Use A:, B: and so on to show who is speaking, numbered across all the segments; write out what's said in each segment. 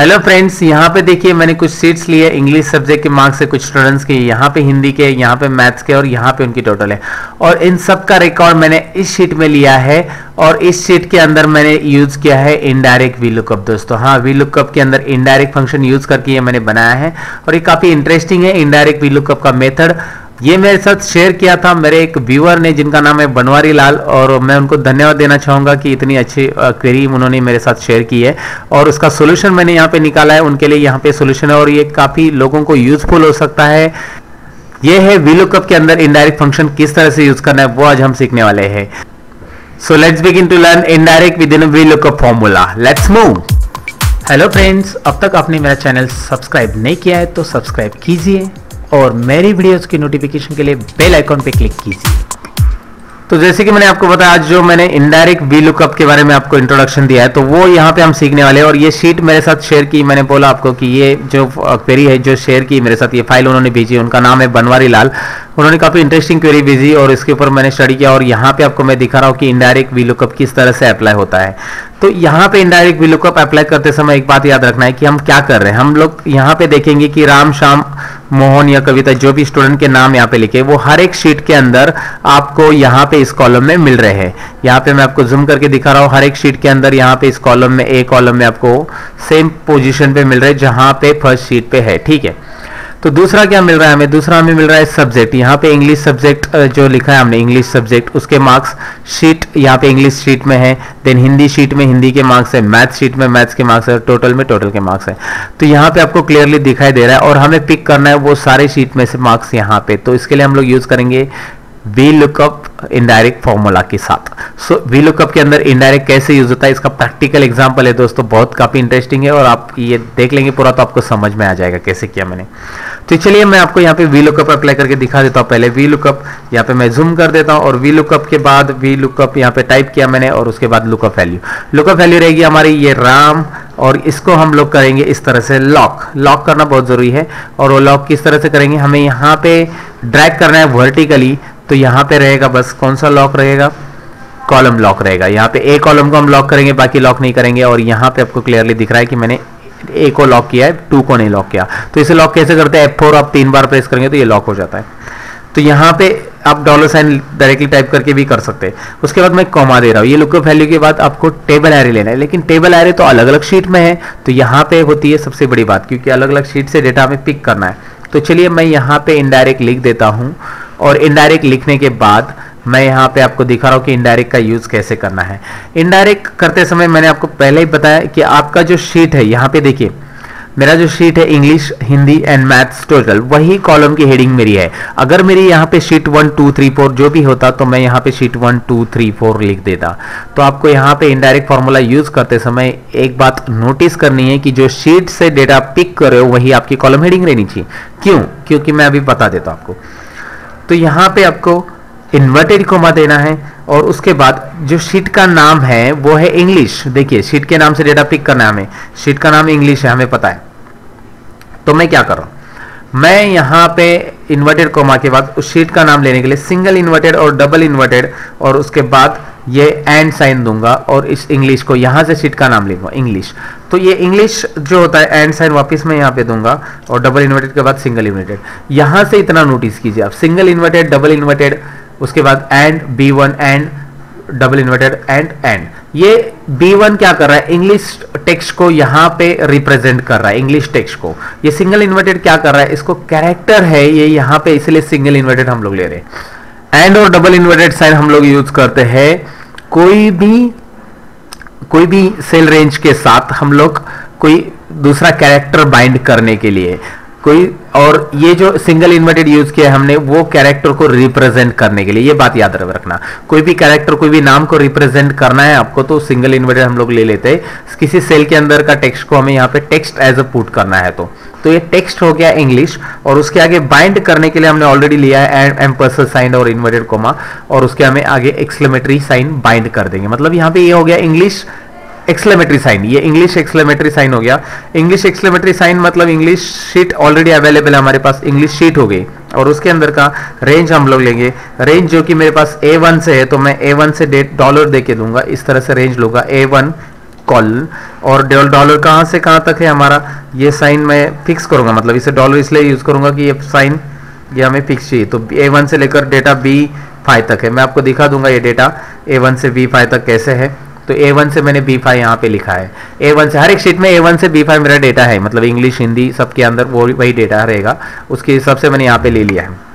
A: Hello friends, यहाँ पे देखिए मैंने कुछ शीट्स लिए इंग्लिश सब्जेक्ट के मार्क्स से कुछ स्टूडेंट्स के, यहाँ पे हिंदी के, यहाँ पे मैथ्स के और यहाँ पे उनकी टोटल है। और इन सब का रिकॉर्ड मैंने इस शीट में लिया है और इस शीट के अंदर मैंने यूज किया है इनडायरेक्ट वी लुकअप। दोस्तों हाँ, वी लुकअप के अंदर इनडायरेक्ट फंक्शन यूज करके ये मैंने बनाया है और ये काफी इंटरेस्टिंग है इनडायरेक्ट वी लुकअप का मेथड। ये मेरे साथ शेयर किया था मेरे एक व्यूअर ने जिनका नाम है बनवारी लाल, और मैं उनको धन्यवाद देना चाहूँगा कि इतनी अच्छी क्वेरी उन्होंने मेरे साथ शेयर की है और उसका सोल्यूशन मैंने यहाँ पे निकाला है उनके लिए। यहाँ पे सोल्यूशन है और ये काफ़ी लोगों को यूजफुल हो सकता है। ये है वीलुकअप के अंदर इनडायरेक्ट फंक्शन किस तरह से यूज करना है, वो आज हम सीखने वाले हैं। So let's begin to learn indirect within VLOOKUP formula. Let's move. Hello friends, अब तक आपने मेरा चैनल सब्सक्राइब नहीं किया है तो सब्सक्राइब कीजिए और मेरी वीडियोस की नोटिफिकेशन के लिए बेल आइकॉन पे क्लिक कीजिए। तो जैसे कि मैंने आपको बताया, आज जो मैंने इनडायरेक्ट वी लुकअप के बारे में आपको इंट्रोडक्शन दिया है तो वो यहाँ पे हम सीखने वाले हैं। और ये शीट मेरे साथ शेयर की, मैंने बोला आपको कि ये जो क्वेरी है जो शेयर की मेरे साथ, ये फाइल उन्होंने भेजी, उनका नाम है बनवारी लाल। उन्होंने काफी इंटरेस्टिंग क्वेरी भेजी और इसके ऊपर मैंने स्टडी किया और यहाँ पे आपको मैं दिखा रहा हूँ कि इनडायरेक्ट वी लुकअप किस तरह से अप्लाई होता है। तो यहाँ पे इनडायरेक्ट वी लुकअप अप्लाई करते समय एक बात याद रखना है कि हम क्या कर रहे हैं। हम लोग यहाँ पे देखेंगे कि राम, श्याम, मोहन या कविता, जो भी स्टूडेंट के नाम यहाँ पे लिखे वो हर एक शीट के अंदर आपको यहाँ पे इस कॉलम में मिल रहे हैं। यहाँ पे मैं आपको जूम करके दिखा रहा हूँ, हर एक शीट के अंदर यहाँ पे इस कॉलम में, ए कॉलम में आपको सेम पोजीशन पे मिल रहे हैं जहां पे फर्स्ट शीट पे है। ठीक है, तो दूसरा क्या मिल रहा है हमें? दूसरा हमें मिल रहा है सब्जेक्ट। यहाँ पे इंग्लिश सब्जेक्ट जो लिखा है हमने, इंग्लिश सब्जेक्ट, उसके मार्क्स शीट यहाँ पे इंग्लिश शीट में है। देन हिंदी शीट में हिंदी के मार्क्स है, मैथ शीट में मैथ्स के मार्क्स है, टोटल में टोटल के मार्क्स है। तो यहाँ पे आपको क्लियरली दिखाई दे रहा है और हमें पिक करना है वो सारे शीट में से मार्क्स यहाँ पे। तो इसके लिए हम लोग यूज करेंगे वी लुकअप इनडायरेक्ट फॉर्मूला के साथ। सो वी लुकअप के अंदर इनडायरेक्ट कैसे यूज होता है इसका प्रैक्टिकल एग्जांपल है दोस्तों, बहुत काफी इंटरेस्टिंग है और आप ये देख लेंगे पूरा तो आपको समझ में आ जाएगा कैसे किया मैंने। तो चलिए मैं आपको यहाँ पे वी लुकअप अप्लाई करके दिखा देता हूँ। पहले वी लुकअप यहाँ पे मैं जूम कर देता हूँ और वी लुकअप के बाद वी लुकअप यहाँ पे टाइप किया मैंने और उसके बाद लुकअप वैल्यू। लुकअप वैल्यू रहेगी हमारी ये राम, और इसको हम लोग करेंगे इस तरह से लॉक करना बहुत जरूरी है। और वो लॉक किस तरह से करेंगे, हमें यहाँ पे ड्रैग करना है वर्टिकली। तो यहाँ पे रहेगा बस कौन सा लॉक रहेगा, कॉलम लॉक रहेगा। यहाँ पे ए कॉलम को हम लॉक करेंगे, बाकी लॉक नहीं करेंगे। और यहाँ पे आपको क्लियरली दिख रहा है कि मैंने ए को लॉक किया है, 2 को नहीं लॉक किया। तो इसे लॉक कैसे करते हैं, F4 आप 3 बार प्रेस करेंगे तो ये लॉक हो जाता है। तो यहाँ पे आप डॉलर साइन डायरेक्टली टाइप करके भी कर सकते हैं। उसके बाद मैं कॉमा दे रहा हूँ। ये लुकअप वैल्यू के बाद आपको टेबल एरे लेना है, लेकिन टेबल एरे तो अलग अलग शीट में है। तो यहाँ पे होती है सबसे बड़ी बात, क्योंकि अलग अलग शीट से डेटा हमें पिक करना है। तो चलिए मैं यहाँ पे इनडायरेक्ट लिख देता हूँ और इनडायरेक्ट लिखने के बाद मैं यहाँ पे आपको दिखा रहा हूँ कि इनडायरेक्ट का यूज कैसे करना है। इनडायरेक्ट करते समय मैंने आपको पहले ही बताया कि आपका जो शीट है, यहाँ पे देखिए मेरा जो शीट है English, Hindi and maths total, वही कॉलम की हेडिंग मेरी है। अगर मेरी यहाँ पे शीट 1 2 3 4 जो भी होता तो मैं यहाँ पे शीट 1 2 3 4 लिख देता। तो आपको यहाँ पे इनडायरेक्ट फॉर्मूला यूज करते समय एक बात नोटिस करनी है कि जो शीट से डेटा पिक कर रहे हो वही आपकी कॉलम हेडिंग रहनी चाहिए। क्यों? क्योंकि मैं अभी बता देता हूँ आपको। तो यहाँ पे आपको इन्वर्टेड कोमा देना है और उसके बाद जो शीट का नाम है वो है इंग्लिश। देखिए शीट के नाम से डेटा पिक करना है हमें, शीट का नाम इंग्लिश है हमें पता है। तो मैं क्या कर रहा हूं, मैं यहाँ पे इन्वर्टेड कोमा के बाद उस शीट का नाम लेने के लिए सिंगल इन्वर्टेड और डबल इन्वर्टेड और उसके बाद ये एंड साइन दूंगा और इस इंग्लिश को यहाँ से शीट का नाम लूंगा इंग्लिश। तो ये इंग्लिश जो होता है एंड साइन वापस मैं यहाँ पे दूंगा और डबल इन्वर्टेड के बाद सिंगल इन्वर्टेड। यहाँ से इतना नोटिस कीजिए आप, सिंगल इन्वर्टेड, डबल इन्वर्टेड, उसके बाद and B1 and double inverted and. ये B1 क्या कर रहा है, इंग्लिश टेक्स्ट को यहाँ पे रिप्रेजेंट कर रहा है, इंग्लिश टेक्स्ट को। ये सिंगल इन्वर्टेड क्या कर रहा है, इसको कैरेक्टर है ये यहाँ पे, इसलिए सिंगल इन्वर्टेड हम लोग ले रहे हैं। एंड और डबल इन्वर्टेड साइन हम लोग यूज करते हैं कोई भी सेल रेंज के साथ हम लोग कोई दूसरा कैरेक्टर बाइंड करने के लिए कोई, और ये जो सिंगल इन्वर्टेड यूज किया हमने वो कैरेक्टर को रिप्रेजेंट करने के लिए। ये बात याद रखना, कोई भी कैरेक्टर, कोई भी नाम को रिप्रेजेंट करना है आपको तो सिंगल इन्वर्टेड हम लोग ले लेते हैं। किसी सेल के अंदर का टेक्स्ट को हमें यहाँ पे टेक्स्ट एज अ पुट करना है तो ये टेक्स्ट हो गया इंग्लिश। और उसके आगे बाइंड करने के लिए हमने ऑलरेडी लिया है एम्परसेंट साइन और इन्वर्टेड कोमा, और उसके हमें आगे एक्सक्लेमेटरी साइन बाइंड कर देंगे। मतलब यहाँ पे ये हो गया इंग्लिश एक्सक्लेमेटरी साइन, ये इंग्लिश एक्सक्लेमेटरी साइन हो गया। इंग्लिश एक्सक्लेमेटरी साइन मतलब इंग्लिश शीट ऑलरेडी अवेलेबल है हमारे पास, इंग्लिश शीट हो गई और उसके अंदर का रेंज हम लोग लेंगे। रेंज जो कि मेरे पास A1 से है तो मैं A1 से $, दे के दूंगा, इस तरह से रेंज लूंगा A1 कॉलन और डॉलर कहाँ से कहाँ तक है हमारा, ये साइन मैं फिक्स करूंगा, मतलब इसे डॉलर इसलिए यूज करूंगा कि ये साइन ये हमें फिक्स चाहिए। तो A1 से लेकर डेटा B5 तक है, मैं आपको दिखा दूंगा ये डेटा A1 से B5 तक कैसे है। तो A1 से मैंने B5 यहाँ पे लिखा है, A1 से हर एक शीट में A1 से B5 मेरा डेटा है, मतलब इंग्लिश हिंदी सबके अंदर वो वही डेटा रहेगा, उसके हिसाब से मैंने यहाँ पे ले लिया है।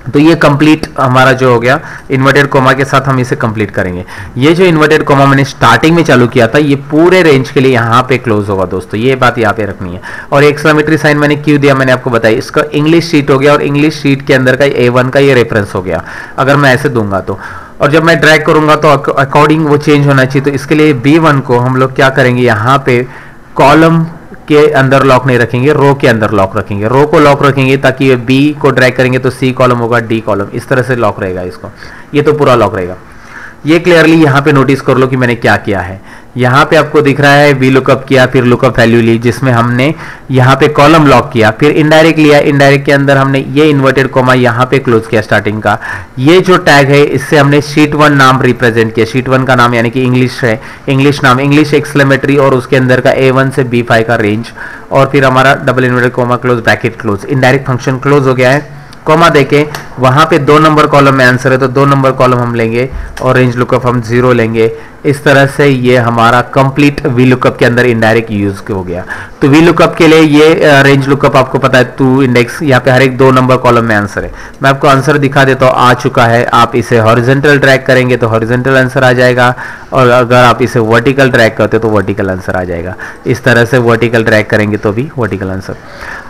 A: तो ये कंप्लीट हमारा जो हो गया इन्वर्टेड कोमा के साथ हम इसे कंप्लीट करेंगे। ये जो इन्वर्टेड कोमा मैंने स्टार्टिंग में चालू किया था ये पूरे रेंज के लिए यहाँ पे क्लोज होगा दोस्तों, ये बात यहाँ पे रखनी है। और एक्सक्लेमेटरी साइन मैंने क्यों दिया मैंने आपको बताया, इसका इंग्लिश शीट हो गया और इंग्लिश शीट के अंदर का A1 का ये रेफरेंस हो गया अगर मैं ऐसे दूंगा तो। और जब मैं ड्रैग करूंगा तो अकॉर्डिंग वो चेंज होना चाहिए। तो इसके लिए B1 को हम लोग क्या करेंगे, यहाँ पे कॉलम के अंदर लॉक नहीं रखेंगे, रो के अंदर लॉक रखेंगे, रो को लॉक रखेंगे ताकि ये बी को ड्रैग करेंगे तो सी कॉलम होगा, डी कॉलम, इस तरह से लॉक रहेगा इसको, ये तो पूरा लॉक रहेगा। ये क्लियरली यहाँ पे नोटिस कर लो कि मैंने क्या किया है। यहाँ पे आपको दिख रहा है वी लुकअप किया, फिर लुकअप वैल्यू ली जिसमें हमने यहाँ पे कॉलम लॉक किया, फिर इनडायरेक्ट लिया, इनडायरेक्ट के अंदर हमने ये इन्वर्टेड कोमा यहाँ पे क्लोज किया स्टार्टिंग का। ये जो टैग है इससे हमने शीट 1 नाम रिप्रेजेंट किया, शीट 1 का नाम यानी कि इंग्लिश है, इंग्लिश नाम, इंग्लिश एक्सक्लेमेटरी और उसके अंदर का A1 से B5 का रेंज, और फिर हमारा double inverted coma close bracket close, indirect function close हो गया है। कोमा देखें वहां पे 2 नंबर कॉलम में आंसर है तो 2 नंबर कॉलम हम लेंगे और रेंज लुकअप हम 0 लेंगे। इस तरह से ये हमारा कंप्लीट वी लुकअप के अंदर इनडायरेक्ट यूज हो गया। तो वी लुकअप के लिए ये रेंज लुकअप आपको पता है 2 इंडेक्स, यहाँ पे हर एक 2 नंबर कॉलम में आंसर है। मैं आपको आंसर दिखा देता हूँ, आ चुका है। आप इसे हॉरिजॉन्टल ड्रैग करेंगे तो हॉरिजॉन्टल आंसर आ जाएगा, और अगर आप इसे वर्टिकल ड्रैग करते तो वर्टिकल आंसर आ जाएगा। इस तरह से वर्टिकल ड्रैग करेंगे तो भी वर्टिकल आंसर।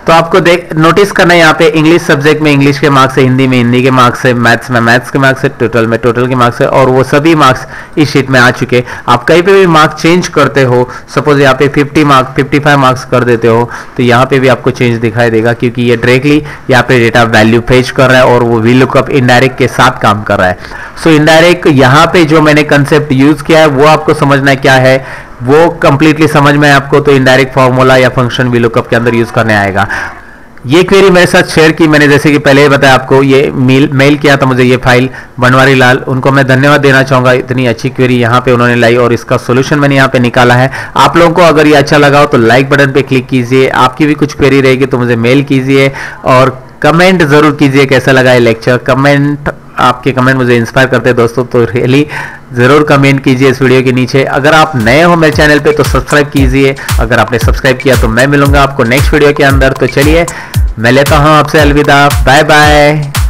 A: तो आपको नोटिस करना है यहाँ पे इंग्लिश सब्जेक्ट में इंग्लिश के मार्क्स है, हिंदी में हिंदी के मार्क्स है, मैथ्स में मैथ्स के मार्क्स है, टोटल में टोटल के मार्क्स है, और वो सभी मार्क्स इस शीट में आ चुके। आप कहीं पे भी मार्क्स चेंज करते हो, सपोज यहाँ पे 55 मार्क्स कर देते हो तो यहाँ पे भी आपको चेंज दिखाई देगा, क्योंकि ये डायरेक्टली यहाँ पे डेटा वैल्यू फेच कर रहा है और वो वी लुकअप इनडायरेक्ट के साथ काम कर रहा है। सो इनडायरेक्ट यहाँ पे जो मैंने कंसेप्ट यूज किया है वो आपको समझना है क्या है, वो कंप्लीटली समझ में आपको तो इनडायरेक्ट फॉर्मूला या फंक्शन वी लुकअप के अंदर यूज करने आएगा। ये क्वेरी मेरे साथ शेयर की मैंने, जैसे कि पहले ही बताया आपको, ये मेल किया था मुझे ये फाइल बनवारी लाल, उनको मैं धन्यवाद देना चाहूंगा। इतनी अच्छी क्वेरी यहाँ पे उन्होंने लाई और इसका सॉल्यूशन मैंने यहाँ पे निकाला है। आप लोगों को अगर ये अच्छा लगा हो तो लाइक बटन पे क्लिक कीजिए, आपकी भी कुछ क्वेरी रहेगी तो मुझे मेल कीजिए, और कमेंट जरूर कीजिए कैसा लगा ये लेक्चर। कमेंट, आपके कमेंट मुझे इंस्पायर करते हैं दोस्तों, तो रियली जरूर कमेंट कीजिए इस वीडियो के नीचे। अगर आप नए हो मेरे चैनल पे तो सब्सक्राइब कीजिए, अगर आपने सब्सक्राइब किया तो मैं मिलूंगा आपको नेक्स्ट वीडियो के अंदर। तो चलिए मैं लेता हूं आपसे अलविदा, बाय बाय।